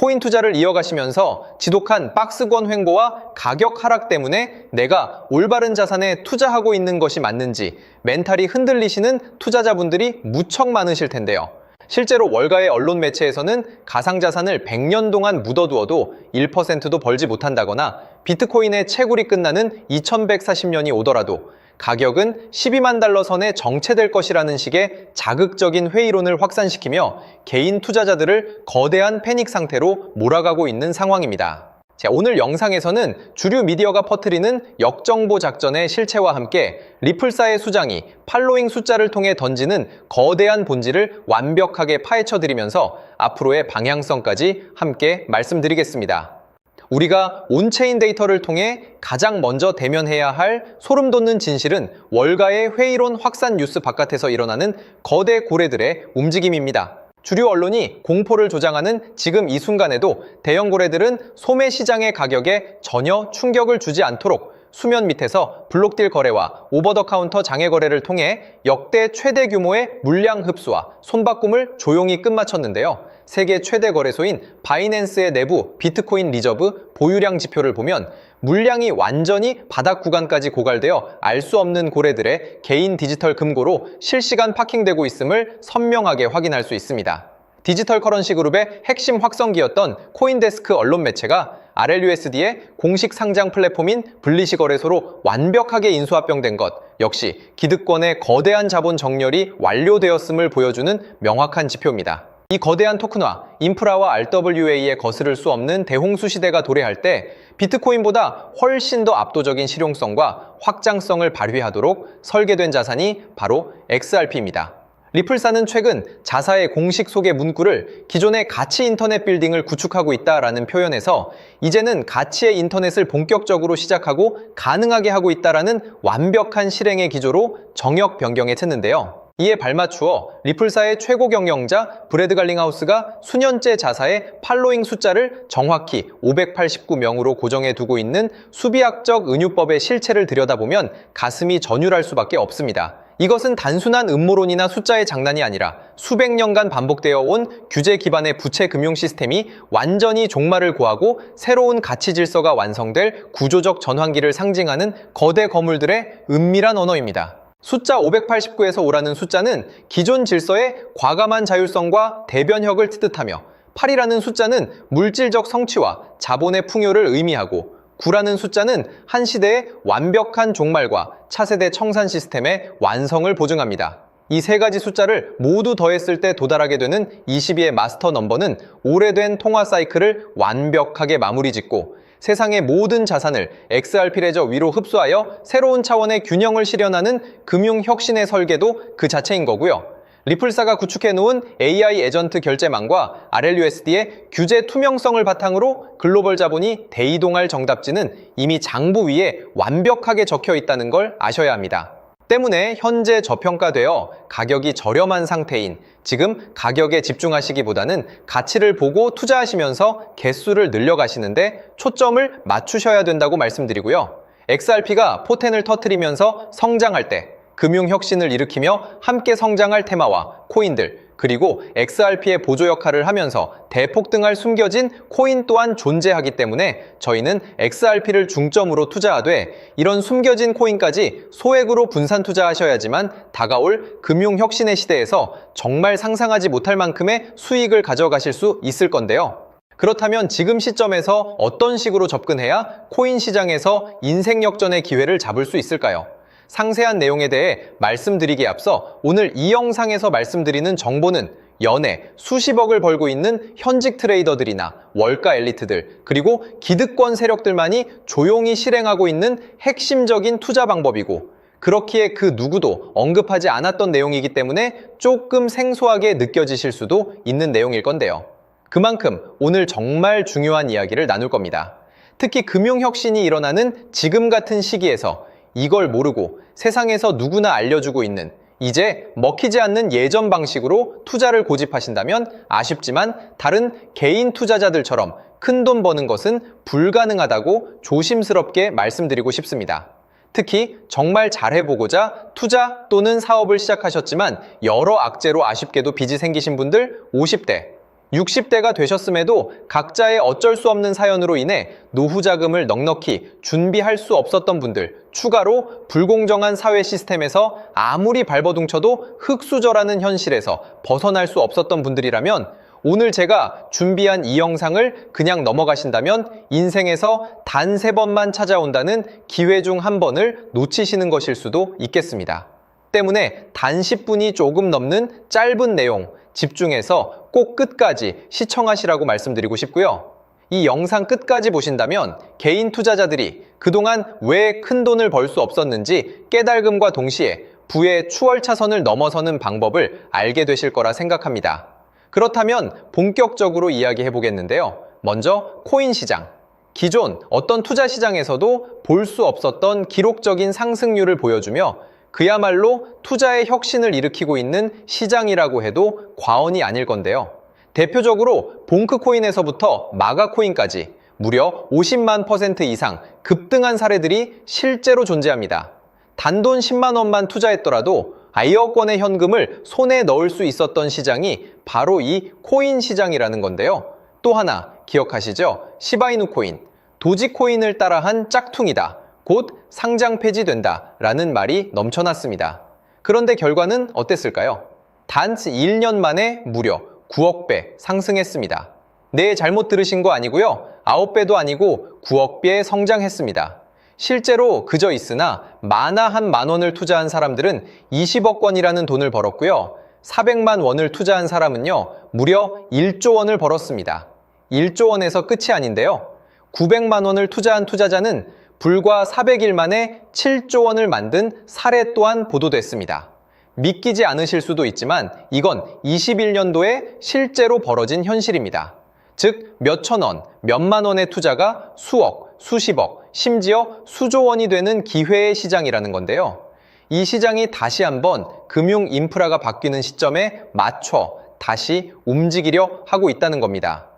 코인 투자를 이어가시면서 지독한 박스권 횡보와 가격 하락 때문에 내가 올바른 자산에 투자하고 있는 것이 맞는지 멘탈이 흔들리시는 투자자분들이 무척 많으실 텐데요. 실제로 월가의 언론 매체에서는 가상자산을 100년 동안 묻어두어도 1%도 벌지 못한다거나 비트코인의 채굴이 끝나는 2140년이 오더라도 가격은 12만 달러 선에 정체될 것이라는 식의 자극적인 회의론을 확산시키며 개인 투자자들을 거대한 패닉 상태로 몰아가고 있는 상황입니다. 자, 오늘 영상에서는 주류 미디어가 퍼뜨리는 역정보 작전의 실체와 함께 리플사의 수장이 팔로잉 숫자를 통해 던지는 거대한 본질을 완벽하게 파헤쳐드리면서 앞으로의 방향성까지 함께 말씀드리겠습니다. 우리가 온체인 데이터를 통해 가장 먼저 대면해야 할 소름 돋는 진실은 월가의 회의론 확산 뉴스 바깥에서 일어나는 거대 고래들의 움직임입니다. 주류 언론이 공포를 조장하는 지금 이 순간에도 대형 고래들은 소매 시장의 가격에 전혀 충격을 주지 않도록 수면 밑에서 블록딜 거래와 오버 더 카운터 장외 거래를 통해 역대 최대 규모의 물량 흡수와 손바꿈을 조용히 끝마쳤는데요. 세계 최대 거래소인 바이낸스의 내부 비트코인 리저브 보유량 지표를 보면 물량이 완전히 바닥 구간까지 고갈되어 알 수 없는 고래들의 개인 디지털 금고로 실시간 파킹되고 있음을 선명하게 확인할 수 있습니다. 디지털 커런시 그룹의 핵심 확성기였던 코인데스크 언론 매체가 RLUSD의 공식 상장 플랫폼인 블리시 거래소로 완벽하게 인수합병된 것 역시 기득권의 거대한 자본 정렬이 완료되었음을 보여주는 명확한 지표입니다. 이 거대한 토큰화, 인프라와 RWA에 거스를 수 없는 대홍수 시대가 도래할 때 비트코인보다 훨씬 더 압도적인 실용성과 확장성을 발휘하도록 설계된 자산이 바로 XRP입니다. 리플사는 최근 자사의 공식 소개 문구를 기존의 가치 인터넷 빌딩을 구축하고 있다라는 표현에서 이제는 가치의 인터넷을 본격적으로 시작하고 가능하게 하고 있다라는 완벽한 실행의 기조로 정역 변경에 쳤는데요. 이에 발맞추어 리플사의 최고 경영자 브래드 갈링하우스가 수년째 자사의 팔로잉 숫자를 정확히 589명으로 고정해 두고 있는 수비학적 은유법의 실체를 들여다보면 가슴이 전율할 수밖에 없습니다. 이것은 단순한 음모론이나 숫자의 장난이 아니라 수백 년간 반복되어 온 규제 기반의 부채 금융 시스템이 완전히 종말을 고하고 새로운 가치 질서가 완성될 구조적 전환기를 상징하는 거대 거물들의 은밀한 언어입니다. 숫자 589에서 오라는 숫자는 기존 질서의 과감한 자율성과 대변혁을 뜻하며 8이라는 숫자는 물질적 성취와 자본의 풍요를 의미하고 9라는 숫자는 한 시대의 완벽한 종말과 차세대 청산 시스템의 완성을 보증합니다. 이 세 가지 숫자를 모두 더했을 때 도달하게 되는 22의 마스터 넘버는 오래된 통화 사이클을 완벽하게 마무리 짓고 세상의 모든 자산을 XRP 레저 위로 흡수하여 새로운 차원의 균형을 실현하는 금융혁신의 설계도 그 자체인 거고요. 리플사가 구축해놓은 AI 에전트 결제망과 RLUSD의 규제 투명성을 바탕으로 글로벌 자본이 대이동할 정답지는 이미 장부 위에 완벽하게 적혀 있다는 걸 아셔야 합니다. 때문에 현재 저평가되어 가격이 저렴한 상태인 지금 가격에 집중하시기보다는 가치를 보고 투자하시면서 개수를 늘려가시는데 초점을 맞추셔야 된다고 말씀드리고요. XRP가 포텐을 터뜨리면서 성장할 때 금융혁신을 일으키며 함께 성장할 테마와 코인들 그리고 XRP의 보조 역할을 하면서 대폭등할 숨겨진 코인 또한 존재하기 때문에 저희는 XRP를 중점으로 투자하되 이런 숨겨진 코인까지 소액으로 분산 투자하셔야지만 다가올 금융혁신의 시대에서 정말 상상하지 못할 만큼의 수익을 가져가실 수 있을 건데요. 그렇다면 지금 시점에서 어떤 식으로 접근해야 코인 시장에서 인생 역전의 기회를 잡을 수 있을까요? 상세한 내용에 대해 말씀드리기에 앞서 오늘 이 영상에서 말씀드리는 정보는 연에 수십억을 벌고 있는 현직 트레이더들이나 월가 엘리트들 그리고 기득권 세력들만이 조용히 실행하고 있는 핵심적인 투자 방법이고 그렇기에 그 누구도 언급하지 않았던 내용이기 때문에 조금 생소하게 느껴지실 수도 있는 내용일 건데요. 그만큼 오늘 정말 중요한 이야기를 나눌 겁니다. 특히 금융혁신이 일어나는 지금 같은 시기에서 이걸 모르고 세상에서 누구나 알려주고 있는 이제 먹히지 않는 예전 방식으로 투자를 고집하신다면 아쉽지만 다른 개인 투자자들처럼 큰돈 버는 것은 불가능하다고 조심스럽게 말씀드리고 싶습니다. 특히 정말 잘해보고자 투자 또는 사업을 시작하셨지만 여러 악재로 아쉽게도 빚이 생기신 분들 50대, 60대가 되셨음에도 각자의 어쩔 수 없는 사연으로 인해 노후 자금을 넉넉히 준비할 수 없었던 분들, 추가로 불공정한 사회 시스템에서 아무리 발버둥쳐도 흙수저라는 현실에서 벗어날 수 없었던 분들이라면 오늘 제가 준비한 이 영상을 그냥 넘어가신다면 인생에서 단 3번만 찾아온다는 기회 중 한 번을 놓치시는 것일 수도 있겠습니다. 때문에 단 10분이 조금 넘는 짧은 내용 집중해서 꼭 끝까지 시청하시라고 말씀드리고 싶고요. 이 영상 끝까지 보신다면 개인 투자자들이 그동안 왜 큰 돈을 벌 수 없었는지 깨달음과 동시에 부의 추월차선을 넘어서는 방법을 알게 되실 거라 생각합니다. 그렇다면 본격적으로 이야기해 보겠는데요. 먼저 코인 시장. 기존 어떤 투자 시장에서도 볼 수 없었던 기록적인 상승률을 보여주며 그야말로 투자의 혁신을 일으키고 있는 시장이라고 해도 과언이 아닐 건데요. 대표적으로 봉크코인에서부터 마가코인까지 무려 50만 % 이상 급등한 사례들이 실제로 존재합니다. 단돈 10만 원만 투자했더라도 1억 원의 현금을 손에 넣을 수 있었던 시장이 바로 이 코인 시장이라는 건데요. 또 하나 기억하시죠? 시바이누 코인, 도지코인을 따라한 짝퉁이다. 곧 상장 폐지된다 라는 말이 넘쳐났습니다. 그런데 결과는 어땠을까요? 단 1년 만에 무려 9억 배 상승했습니다. 네, 잘못 들으신 거 아니고요. 9배도 아니고 9억 배 성장했습니다. 실제로 그저 있으나 만화 한 만 원을 투자한 사람들은 20억 원이라는 돈을 벌었고요. 400만 원을 투자한 사람은요, 무려 1조 원을 벌었습니다. 1조 원에서 끝이 아닌데요. 900만 원을 투자한 투자자는 불과 400일 만에 7조 원을 만든 사례 또한 보도됐습니다. 믿기지 않으실 수도 있지만 이건 21년도에 실제로 벌어진 현실입니다. 즉 몇천 원, 몇만 원의 투자가 수억, 수십억, 심지어 수조 원이 되는 기회의 시장이라는 건데요. 이 시장이 다시 한번 금융 인프라가 바뀌는 시점에 맞춰 다시 움직이려 하고 있다는 겁니다.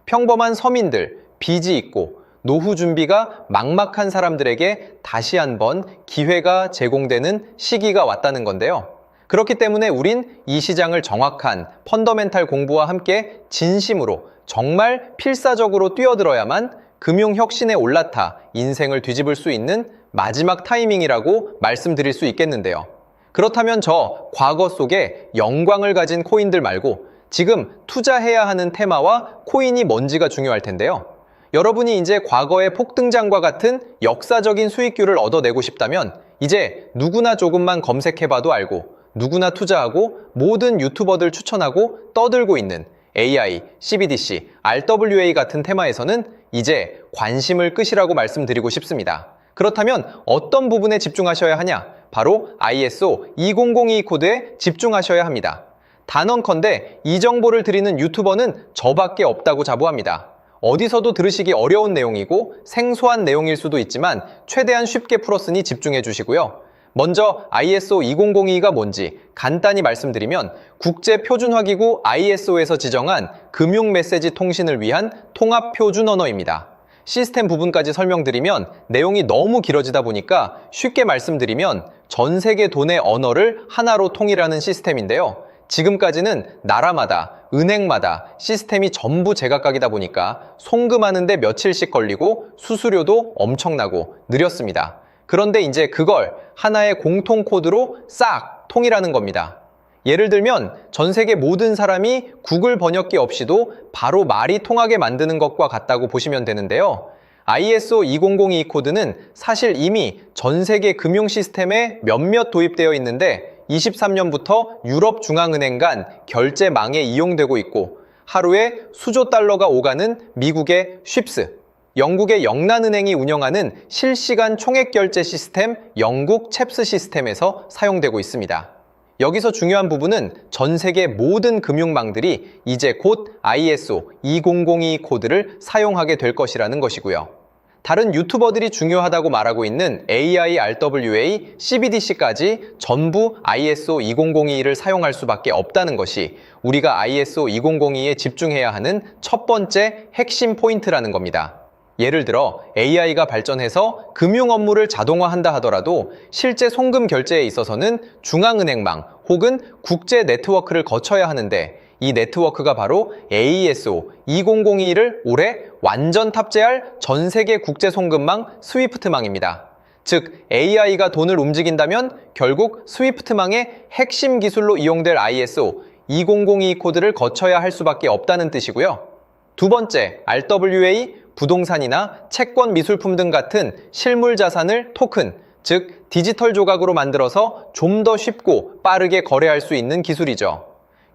평범한 서민들, 빚이 있고 노후 준비가 막막한 사람들에게 다시 한번 기회가 제공되는 시기가 왔다는 건데요. 그렇기 때문에 우린 이 시장을 정확한 펀더멘탈 공부와 함께 진심으로 정말 필사적으로 뛰어들어야만 금융혁신에 올라타 인생을 뒤집을 수 있는 마지막 타이밍이라고 말씀드릴 수 있겠는데요. 그렇다면 저 과거 속에 영광을 가진 코인들 말고 지금 투자해야 하는 테마와 코인이 뭔지가 중요할 텐데요. 여러분이 이제 과거의 폭등장과 같은 역사적인 수익률을 얻어내고 싶다면 이제 누구나 조금만 검색해봐도 알고 누구나 투자하고 모든 유튜버들 추천하고 떠들고 있는 AI, CBDC, RWA 같은 테마에서는 이제 관심을 끄시라고 말씀드리고 싶습니다. 그렇다면 어떤 부분에 집중하셔야 하냐? 바로 ISO 2002 코드에 집중하셔야 합니다. 단언컨대 이 정보를 드리는 유튜버는 저밖에 없다고 자부합니다. 어디서도 들으시기 어려운 내용이고 생소한 내용일 수도 있지만 최대한 쉽게 풀었으니 집중해 주시고요. 먼저 ISO 2002가 뭔지 간단히 말씀드리면 국제표준화기구 ISO에서 지정한 금융메시지 통신을 위한 통합표준 언어입니다. 시스템 부분까지 설명드리면 내용이 너무 길어지다 보니까 쉽게 말씀드리면 전 세계 돈의 언어를 하나로 통일하는 시스템인데요. 지금까지는 나라마다, 은행마다 시스템이 전부 제각각이다 보니까 송금하는데 며칠씩 걸리고 수수료도 엄청나고 느렸습니다. 그런데 이제 그걸 하나의 공통 코드로 싹 통일하는 겁니다. 예를 들면 전 세계 모든 사람이 구글 번역기 없이도 바로 말이 통하게 만드는 것과 같다고 보시면 되는데요. ISO 2002 코드는 사실 이미 전 세계 금융 시스템에 몇몇 도입되어 있는데 23년부터 유럽중앙은행 간 결제망에 이용되고 있고 하루에 수조 달러가 오가는 미국의 쉽스, 영국의 영란은행이 운영하는 실시간 총액결제 시스템 영국 챕스 시스템에서 사용되고 있습니다. 여기서 중요한 부분은 전 세계 모든 금융망들이 이제 곧 ISO 2002 코드를 사용하게 될 것이라는 것이고요. 다른 유튜버들이 중요하다고 말하고 있는 AI, RWA, CBDC까지 전부 ISO 2002를 사용할 수밖에 없다는 것이 우리가 ISO 2002에 집중해야 하는 첫 번째 핵심 포인트라는 겁니다. 예를 들어 AI가 발전해서 금융 업무를 자동화한다 하더라도 실제 송금 결제에 있어서는 중앙은행망 혹은 국제 네트워크를 거쳐야 하는데 이 네트워크가 바로 AESO 2002를 올해 완전 탑재할 전 세계 국제 송금망 스위프트망입니다. 즉, AI가 돈을 움직인다면 결국 스위프트망의 핵심 기술로 이용될 ISO 2002 코드를 거쳐야 할 수밖에 없다는 뜻이고요. 두 번째, RWA, 부동산이나 채권 미술품 등 같은 실물 자산을 토큰, 즉 디지털 조각으로 만들어서 좀 더 쉽고 빠르게 거래할 수 있는 기술이죠.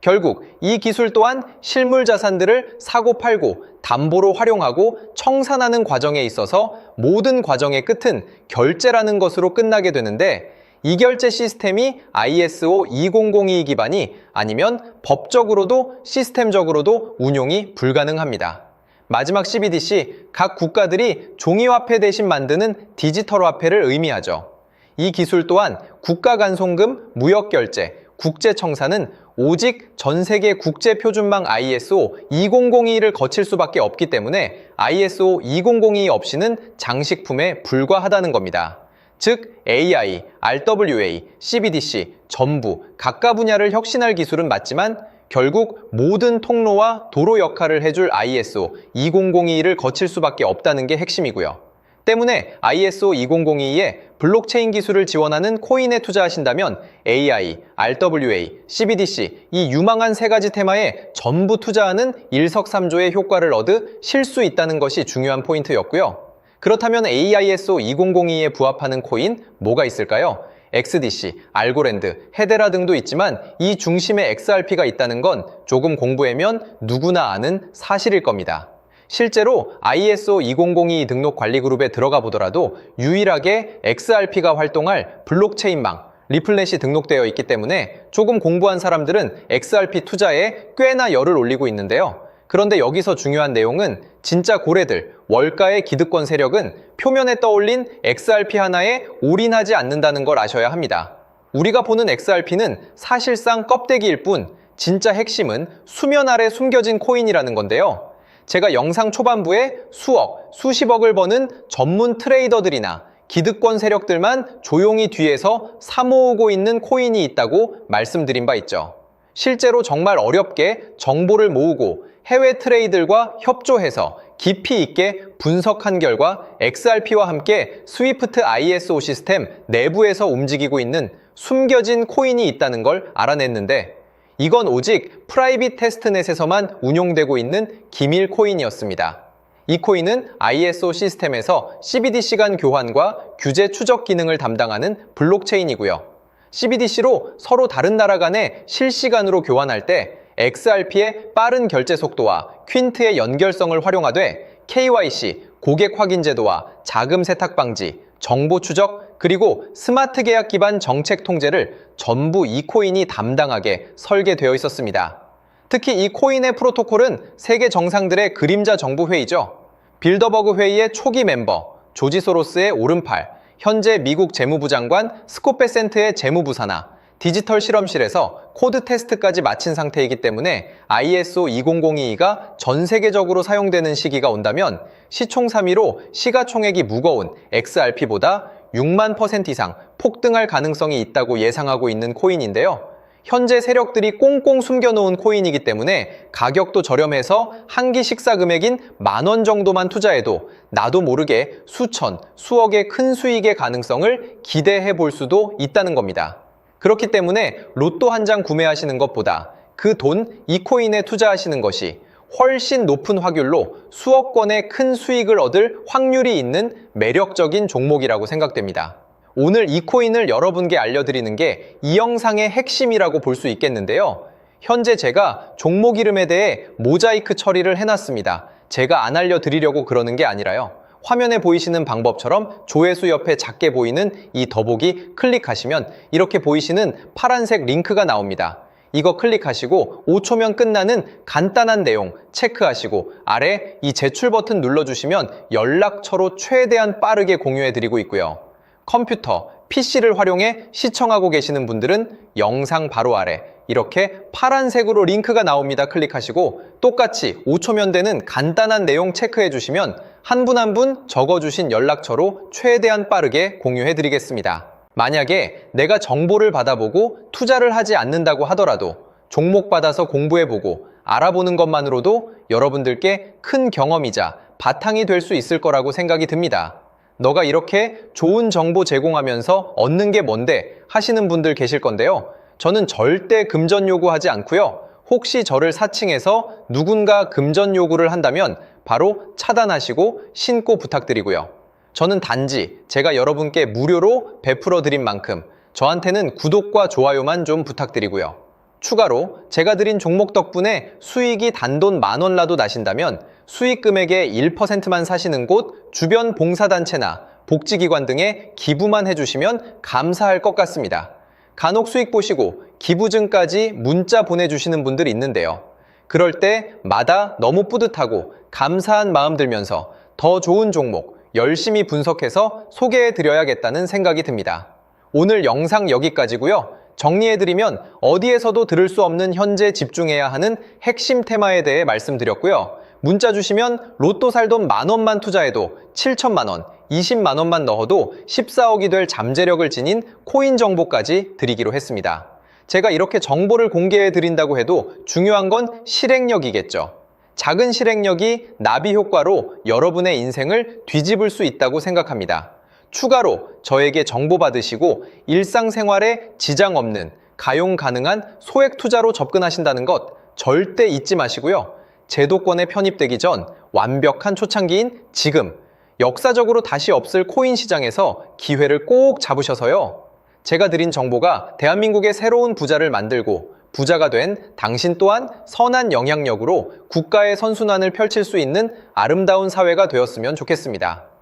결국 이 기술 또한 실물 자산들을 사고팔고 담보로 활용하고 청산하는 과정에 있어서 모든 과정의 끝은 결제라는 것으로 끝나게 되는데, 이 결제 시스템이 ISO 2002 기반이 아니면 법적으로도 시스템적으로도 운용이 불가능합니다. 마지막 CBDC, 각 국가들이 종이화폐 대신 만드는 디지털 화폐를 의미하죠. 이 기술 또한 국가 간 송금, 무역 결제, 국제 청산은 오직 전 세계 국제 표준망 ISO 2002를 거칠 수밖에 없기 때문에 ISO 2002 없이는 장식품에 불과하다는 겁니다. 즉, AI, RWA, CBDC 전부 각각 분야를 혁신할 기술은 맞지만 결국 모든 통로와 도로 역할을 해줄 ISO 2002를 거칠 수밖에 없다는 게 핵심이고요. 때문에 ISO 2002에 블록체인 기술을 지원하는 코인에 투자하신다면 AI, RWA, CBDC 이 유망한 세 가지 테마에 전부 투자하는 일석삼조의 효과를 얻으실 수 있다는 것이 중요한 포인트였고요. 그렇다면 AISO 2002에 부합하는 코인 뭐가 있을까요? XDC, 알고랜드, 헤데라 등도 있지만 이 중심에 XRP가 있다는 건 조금 공부하면 누구나 아는 사실일 겁니다. 실제로 ISO 2002 등록 관리 그룹에 들어가 보더라도 유일하게 XRP가 활동할 블록체인망, 리플렛이 등록되어 있기 때문에 조금 공부한 사람들은 XRP 투자에 꽤나 열을 올리고 있는데요. 그런데 여기서 중요한 내용은 진짜 고래들, 월가의 기득권 세력은 표면에 떠올린 XRP 하나에 올인하지 않는다는 걸 아셔야 합니다. 우리가 보는 XRP는 사실상 껍데기일 뿐 진짜 핵심은 수면 아래 숨겨진 코인이라는 건데요. 제가 영상 초반부에 수억, 수십억을 버는 전문 트레이더들이나 기득권 세력들만 조용히 뒤에서 사모으고 있는 코인이 있다고 말씀드린 바 있죠. 실제로 정말 어렵게 정보를 모으고 해외 트레이더들과 협조해서 깊이 있게 분석한 결과 XRP와 함께 스위프트 ISO 시스템 내부에서 움직이고 있는 숨겨진 코인이 있다는 걸 알아냈는데, 이건 오직 프라이빗 테스트넷에서만 운용되고 있는 기밀 코인이었습니다. 이 코인은 ISO 시스템에서 CBDC 간 교환과 규제 추적 기능을 담당하는 블록체인이고요. CBDC로 서로 다른 나라 간에 실시간으로 교환할 때 XRP의 빠른 결제 속도와 퀸트의 연결성을 활용하되 KYC, 고객 확인 제도와 자금 세탁 방지, 정보 추적, 그리고 스마트 계약 기반 정책 통제를 전부 이 코인이 담당하게 설계되어 있었습니다. 특히 이 코인의 프로토콜은 세계 정상들의 그림자 정부 회의죠. 빌더버그 회의의 초기 멤버, 조지 소로스의 오른팔, 현재 미국 재무부 장관 스콧 베센트의 재무부 산하, 디지털 실험실에서 코드 테스트까지 마친 상태이기 때문에 ISO 2002가 전 세계적으로 사용되는 시기가 온다면 시총삼위로 시가총액이 무거운 XRP보다 6만 % 이상 폭등할 가능성이 있다고 예상하고 있는 코인인데요. 현재 세력들이 꽁꽁 숨겨놓은 코인이기 때문에 가격도 저렴해서 한 끼 식사 금액인 10,000원 정도만 투자해도 나도 모르게 수천, 수억의 큰 수익의 가능성을 기대해 볼 수도 있다는 겁니다. 그렇기 때문에 로또 한 장 구매하시는 것보다 그 돈, 이 코인에 투자하시는 것이 훨씬 높은 확률로 수억 건의 큰 수익을 얻을 확률이 있는 매력적인 종목이라고 생각됩니다. 오늘 이 코인을 여러분께 알려드리는 게 이 영상의 핵심이라고 볼 수 있겠는데요. 현재 제가 종목 이름에 대해 모자이크 처리를 해놨습니다. 제가 안 알려드리려고 그러는 게 아니라요. 화면에 보이시는 방법처럼 조회수 옆에 작게 보이는 이 더보기 클릭하시면 이렇게 보이시는 파란색 링크가 나옵니다. 이거 클릭하시고 5초면 끝나는 간단한 내용 체크하시고 아래 이 제출 버튼 눌러주시면 연락처로 최대한 빠르게 공유해드리고 있고요. 컴퓨터, PC를 활용해 시청하고 계시는 분들은 영상 바로 아래 이렇게 파란색으로 링크가 나옵니다. 클릭하시고 똑같이 5초면 되는 간단한 내용 체크해 주시면 한 분 한 분 적어주신 연락처로 최대한 빠르게 공유해 드리겠습니다. 만약에 내가 정보를 받아보고 투자를 하지 않는다고 하더라도 종목 받아서 공부해보고 알아보는 것만으로도 여러분들께 큰 경험이자 바탕이 될 수 있을 거라고 생각이 듭니다. 너가 이렇게 좋은 정보 제공하면서 얻는 게 뭔데 하시는 분들 계실 건데요. 저는 절대 금전 요구하지 않고요. 혹시 저를 사칭해서 누군가 금전 요구를 한다면 바로 차단하시고 신고 부탁드리고요. 저는 단지 제가 여러분께 무료로 베풀어 드린 만큼 저한테는 구독과 좋아요만 좀 부탁드리고요. 추가로 제가 드린 종목 덕분에 수익이 단돈 10,000원라도 나신다면 수익 금액의 1%만 사시는 곳 주변 봉사단체나 복지기관 등에 기부만 해주시면 감사할 것 같습니다. 간혹 수익 보시고 기부증까지 문자 보내주시는 분들 있는데요. 그럴 때마다 너무 뿌듯하고 감사한 마음 들면서 더 좋은 종목 열심히 분석해서 소개해드려야겠다는 생각이 듭니다. 오늘 영상 여기까지고요. 정리해드리면 어디에서도 들을 수 없는 현재 집중해야 하는 핵심 테마에 대해 말씀드렸고요. 문자 주시면 로또 살 돈 10,000원만 투자해도 7천만 원, 20만 원만 넣어도 14억이 될 잠재력을 지닌 코인 정보까지 드리기로 했습니다. 제가 이렇게 정보를 공개해 드린다고 해도 중요한 건 실행력이겠죠. 작은 실행력이 나비 효과로 여러분의 인생을 뒤집을 수 있다고 생각합니다. 추가로 저에게 정보 받으시고 일상생활에 지장 없는 가용 가능한 소액 투자로 접근하신다는 것 절대 잊지 마시고요. 제도권에 편입되기 전 완벽한 초창기인 지금 역사적으로 다시 없을 코인 시장에서 기회를 꼭 잡으셔서요. 제가 드린 정보가 대한민국의 새로운 부자를 만들고 부자가 된 당신 또한 선한 영향력으로 국가의 선순환을 펼칠 수 있는 아름다운 사회가 되었으면 좋겠습니다.